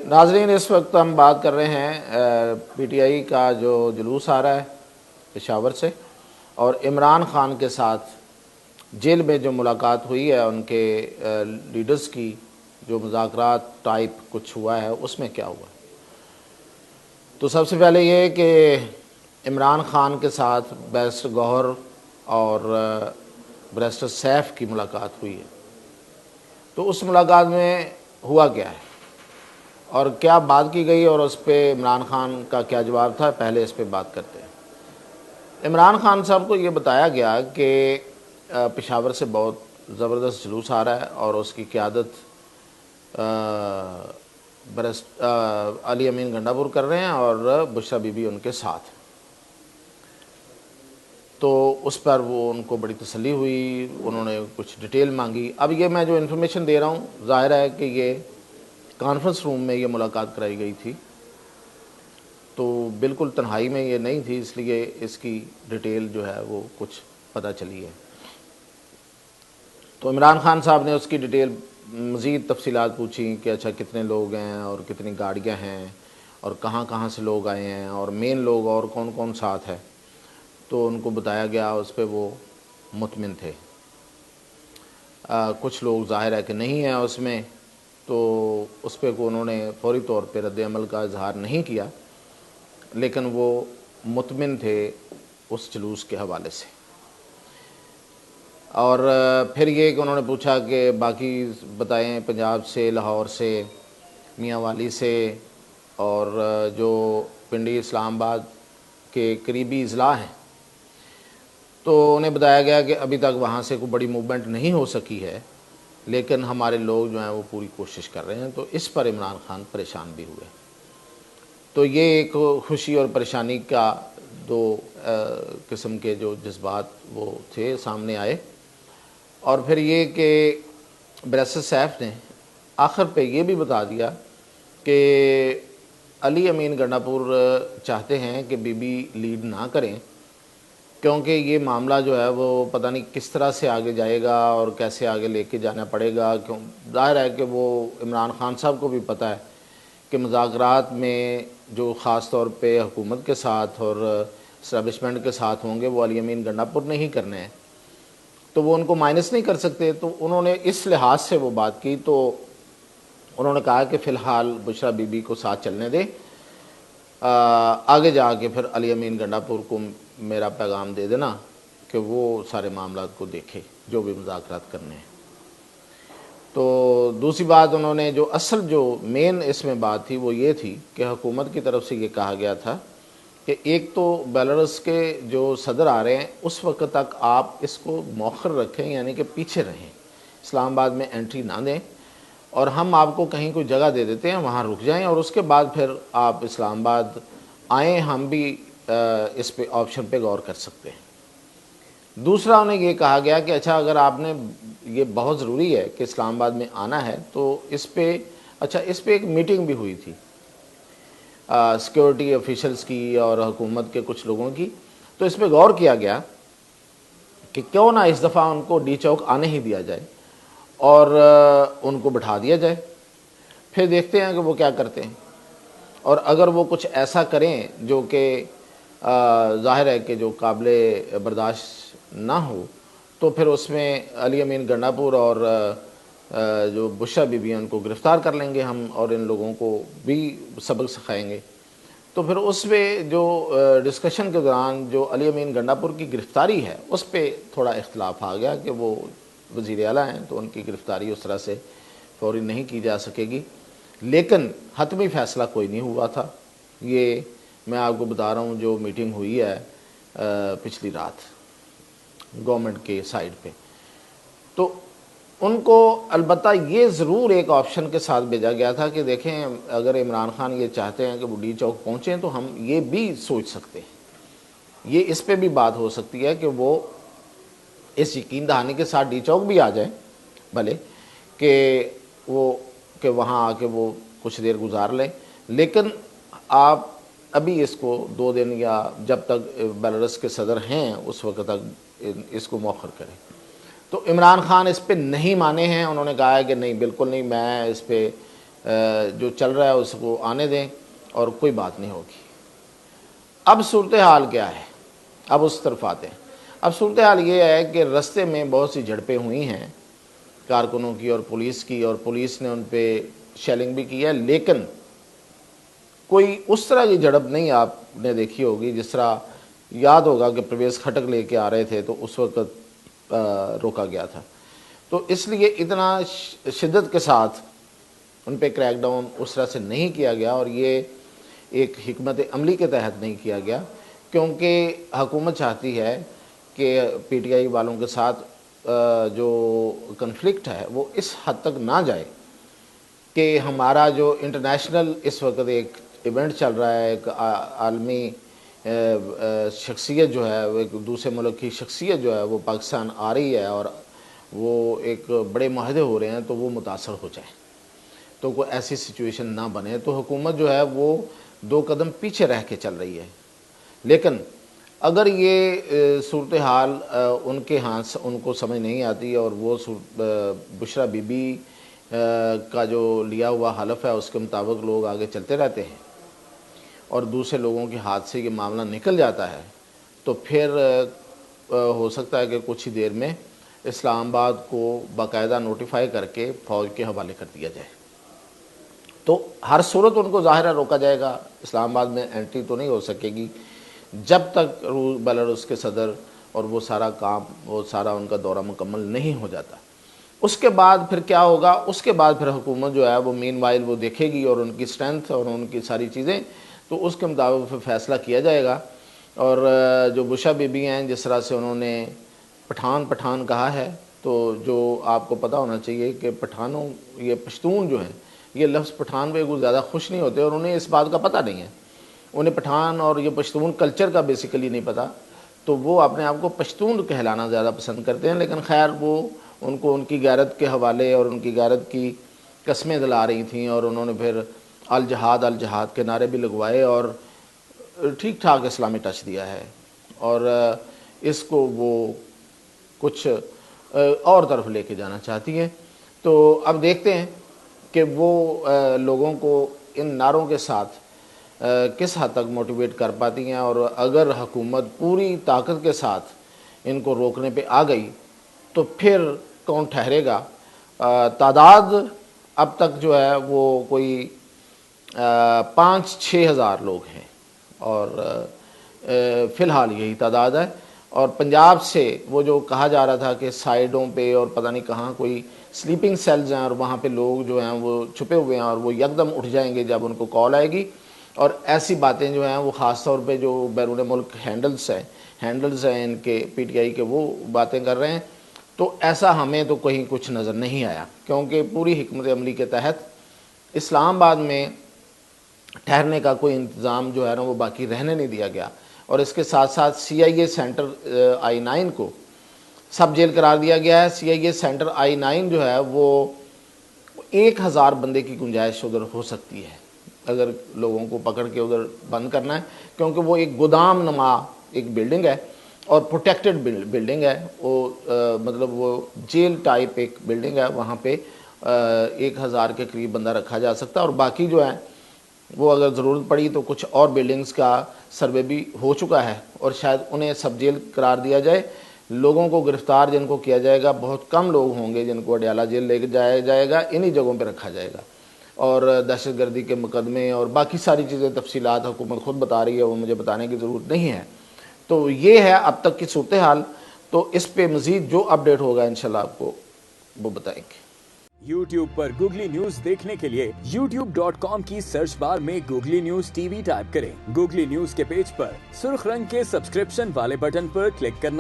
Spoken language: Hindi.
नाजरीन, इस वक्त हम बात कर रहे हैं पीटीआई का जो जुलूस आ रहा है पेशावर से, और इमरान खान के साथ जेल में जो मुलाकात हुई है उनके लीडर्स की, जो मुज़ाकरात टाइप कुछ हुआ है, उसमें क्या हुआ। तो सबसे पहले ये कि इमरान खान के साथ बैरिस्टर गौहर और बैरिस्टर सैफ की मुलाकात हुई है। तो उस मुलाकात में हुआ क्या है और क्या बात की गई और उस पर इमरान खान का क्या जवाब था, पहले इस पर बात करते हैं। इमरान खान साहब को ये बताया गया कि पेशावर से बहुत ज़बरदस्त जुलूस आ रहा है और उसकी क़यादत अली अमीन गंडापुर कर रहे हैं और बुशरा बीबी उनके साथ। तो उस पर वो उनको बड़ी तसल्ली हुई, उन्होंने कुछ डिटेल मांगी। अब ये मैं जो इन्फॉर्मेशन दे रहा हूँ, ज़ाहिर है कि ये कॉन्फ्रेंस रूम में ये मुलाकात कराई गई थी, तो बिल्कुल तन्हाई में ये नहीं थी, इसलिए इसकी डिटेल जो है वो कुछ पता चली है। तो इमरान खान साहब ने उसकी डिटेल मज़ीद तफसीलात पूछी कि अच्छा कितने लोग हैं और कितनी गाड़ियाँ हैं और कहाँ कहाँ से लोग आए हैं और मेन लोग और कौन कौन साथ है। तो उनको बताया गया, उस पर वो मुतमिन थे। कुछ लोग ज़ाहिर है कि नहीं हैं उसमें, तो उस पर को उन्होंने फौरी तौर पर रद्द अमल का इजहार नहीं किया, लेकिन वो मुतमिन थे उस जुलूस के हवाले से। और फिर ये कि उन्होंने पूछा कि बाकी बताएं, पंजाब से, लाहौर से, मियाँ वाली से और जो पिंडी इस्लामाबाद के करीबी अज़ला हैं, तो उन्हें बताया गया कि अभी तक वहाँ से कोई बड़ी मूवमेंट नहीं हो सकी है, लेकिन हमारे लोग जो हैं वो पूरी कोशिश कर रहे हैं। तो इस पर इमरान खान परेशान भी हुए। तो ये एक खुशी और परेशानी का दो किस्म के जो जज्बात वो थे सामने आए। और फिर ये कि बैरिस्टर सैफ ने आखिर पे ये भी बता दिया कि अली अमीन गंडापुर चाहते हैं कि बीबी लीड ना करें, क्योंकि ये मामला जो है वो पता नहीं किस तरह से आगे जाएगा और कैसे आगे लेके जाना पड़ेगा। क्यों, ज़ाहिर है कि वो इमरान खान साहब को भी पता है कि मुज़ाकरात में जो ख़ास तौर पे हुकूमत के साथ और इस्टेब्लिशमेंट के साथ होंगे वो अली अमीन गंडापुर ने ही करने हैं, तो वो उनको माइनस नहीं कर सकते। तो उन्होंने इस लिहाज से वो बात की। तो उन्होंने कहा कि फ़िलहाल बुशरा बीबी को साथ चलने दें, आगे जाके फिर अली अमीन गंडापुर को मेरा पैगाम दे देना कि वो सारे मामला को देखे जो भी मुज़ाकरात करने हैं। तो दूसरी बात, उन्होंने जो असल जो मेन इसमें बात थी वो ये थी कि हुकूमत की तरफ से ये कहा गया था कि एक तो बेलारूस के जो सदर आ रहे हैं उस वक्त तक आप इसको मौखर रखें, यानी कि पीछे रहें, इस्लामाबाद में एंट्री ना दें, और हम आपको कहीं कोई जगह दे देते हैं, वहाँ रुक जाएं और उसके बाद फिर आप इस्लामाबाद आएँ, हम भी इस पे ऑप्शन पे गौर कर सकते हैं। दूसरा, उन्हें ये कहा गया कि अच्छा अगर आपने ये बहुत ज़रूरी है कि इस्लामाबाद में आना है तो इस पे अच्छा इस पे एक मीटिंग भी हुई थी सिक्योरिटी ऑफिशल्स की और हुकूमत के कुछ लोगों की। तो इस पे गौर किया गया कि क्यों ना इस दफ़ा उनको डी चौक आने ही दिया जाए और उनको बिठा दिया जाए, फिर देखते हैं कि वो क्या करते हैं। और अगर वो कुछ ऐसा करें जो कि ज़ाहिर है कि जो काबिल बर्दाश्त ना हो, तो फिर उसमें अली अमीन गंडापुर और जो बुशरा बीबी हैं उनको गिरफ़्तार कर लेंगे हम और इन लोगों को भी सबक सिखाएंगे। तो फिर उसमें जो डिस्कशन के दौरान जो अली अमीन गंडापुर की गिरफ़्तारी है उस पर थोड़ा इख्तलाफ आ गया कि वो वज़ीर आला हैं, तो उनकी गिरफ़्तारी उस तरह से फौरी नहीं की जा सकेगी। लेकिन हतमी फ़ैसला कोई नहीं हुआ था। ये मैं आपको बता रहा हूँ जो मीटिंग हुई है पिछली रात गवर्नमेंट के साइड पे, तो उनको अलबत्ता ये ज़रूर एक ऑप्शन के साथ भेजा गया था कि देखें अगर इमरान खान ये चाहते हैं कि वो डी चौक पहुँचें तो हम ये भी सोच सकते हैं, ये इस पे भी बात हो सकती है कि वो इस यकीन दहानी के साथ डी चौक भी आ जाए, भले कि वो कि वहाँ आके वो कुछ देर गुजार लें, लेकिन आप अभी इसको 2 दिन या जब तक बेलारूस के सदर हैं उस वक्त तक इसको मौखर करें। तो इमरान खान इस पे नहीं माने हैं। उन्होंने कहा है कि नहीं, बिल्कुल नहीं, मैं इस पे जो चल रहा है उसको आने दें और कोई बात नहीं होगी। अब सूरत हाल क्या है, अब उस तरफ आते हैं। अब सूरत हाल ये है कि रास्ते में बहुत सी झड़पें हुई हैं कारकुनों की और पुलिस ने उन पर शेलिंग भी की है, लेकिन कोई उस तरह की झड़प नहीं आपने देखी होगी। जिस तरह याद होगा कि प्रवेश खटक लेके आ रहे थे तो उस वक्त रोका गया था, तो इसलिए इतना शिद्दत के साथ उन पे क्रैकडाउन उस तरह से नहीं किया गया और ये एक हिकमत अमली के तहत नहीं किया गया, क्योंकि हुकूमत चाहती है कि पीटीआई वालों के साथ जो कन्फ्लिक्ट है वो इस हद तक ना जाए कि हमारा जो इंटरनेशनल इस वक्त एक इवेंट चल रहा है, एक आलमी शख्सियत जो है वो, एक दूसरे मुल्क की शख्सियत जो है वो पाकिस्तान आ रही है और वो एक बड़े माहदे हो रहे हैं, तो वो मुतासर हो जाए, तो कोई ऐसी सिचुएशन ना बने। तो हुकूमत जो है वो 2 कदम पीछे रह के चल रही है। लेकिन अगर ये सूरत हाल उनके हाथ उनको समझ नहीं आती और वो बुशरा बीबी का जो लिया हुआ हलफ है उसके मुताबिक लोग आगे चलते रहते हैं और दूसरे लोगों के हाथ से ये मामला निकल जाता है, तो फिर हो सकता है कि कुछ ही देर में इस्लामाबाद को बाकायदा नोटिफाई करके फ़ौज के हवाले कर दिया जाए। तो हर सूरत उनको ज़ाहिर रोका जाएगा, इस्लामाबाद में एंट्री तो नहीं हो सकेगी जब तक बेलारूस के सदर और वो सारा काम, वो सारा उनका दौरा मुकम्मल नहीं हो जाता। उसके बाद फिर क्या होगा, उसके बाद फिर हुकूमत जो है वो मीनवाइल वो देखेगी और उनकी स्ट्रेंथ और उनकी सारी चीज़ें, तो उसके मुताबिक फिर फैसला किया जाएगा। और जो बुशा बीबी हैं, जिस तरह से उन्होंने पठान कहा है, तो जो आपको पता होना चाहिए कि पठानों, ये पश्तून जो हैं, ये लफ्ज़ पठान पे कुछ ज़्यादा खुश नहीं होते और उन्हें इस बात का पता नहीं है। उन्हें पठान और ये पश्तून कल्चर का बेसिकली नहीं पता, तो वो अपने आप को पश्तून कहलाना ज़्यादा पसंद करते हैं। लेकिन खैर वो उनको उनकी गैरत के हवाले और उनकी गैरत की कस्में दिला रही थीं और उन्होंने फिर अल जहाद के नारे भी लगवाए और ठीक ठाक इस्लामी टच दिया है और इसको वो कुछ और तरफ लेके जाना चाहती हैं। तो अब देखते हैं कि वो लोगों को इन नारों के साथ किस हद तक मोटिवेट कर पाती हैं और अगर हुकूमत पूरी ताकत के साथ इनको रोकने पे आ गई तो फिर कौन ठहरेगा। तादाद अब तक जो है वो कोई 5-6 हज़ार लोग हैं और फ़िलहाल यही तादाद है। और पंजाब से वो जो कहा जा रहा था कि साइडों पे और पता नहीं कहाँ कोई स्लीपिंग सेल्स हैं और वहाँ पे लोग जो हैं वो छुपे हुए हैं और वो यकदम उठ जाएंगे जब उनको कॉल आएगी, और ऐसी बातें जो हैं वो ख़ास तौर पे जो बैरून मुल्क हैंडल्स हैं इनके पीटीआई के, वो बातें कर रहे हैं। तो ऐसा हमें तो कहीं कुछ नज़र नहीं आया, क्योंकि पूरी हिकमत अमली के तहत इस्लामाबाद में ठहरने का कोई इंतज़ाम जो है ना वो बाकी रहने नहीं दिया गया। और इसके साथ साथ CIA सेंटर I-9 को सब जेल करार दिया गया है। CIA सेंटर I-9 जो है वो 1000 बंदे की गुंजाइश उधर हो सकती है अगर लोगों को पकड़ के उधर बंद करना है, क्योंकि वो एक गोदाम नुमा एक बिल्डिंग है और प्रोटेक्टेड बिल्डिंग है। वो मतलब वो जेल टाइप एक बिल्डिंग है, वहाँ पे 1000 के करीब बंदा रखा जा सकता है। और बाकी जो है वो अगर ज़रूरत पड़ी तो कुछ और बिल्डिंग्स का सर्वे भी हो चुका है और शायद उन्हें सब जेल करार दिया जाए। लोगों को गिरफ़्तार जिनको किया जाएगा बहुत कम लोग होंगे जिनको अडयाला जेल ले जाया जाएगा, इन्हीं जगहों पर रखा जाएगा। और दहशतगर्दी के मुकदमे और बाकी सारी चीज़ें तफसीलात हुकूमत ख़ुद बता रही है, वो मुझे बताने की ज़रूरत नहीं है। तो ये है अब तक की सूरत हाल। तो इस पे मज़ीद जो अपडेट होगा इंशाल्लाह आपको वो बताएंगे। YouTube पर गूगली न्यूज देखने के लिए youtube.com की सर्च बार में गूगली न्यूज TV टाइप करें। गूगली न्यूज के पेज पर सुर्ख रंग के सब्सक्रिप्शन वाले बटन पर क्लिक करना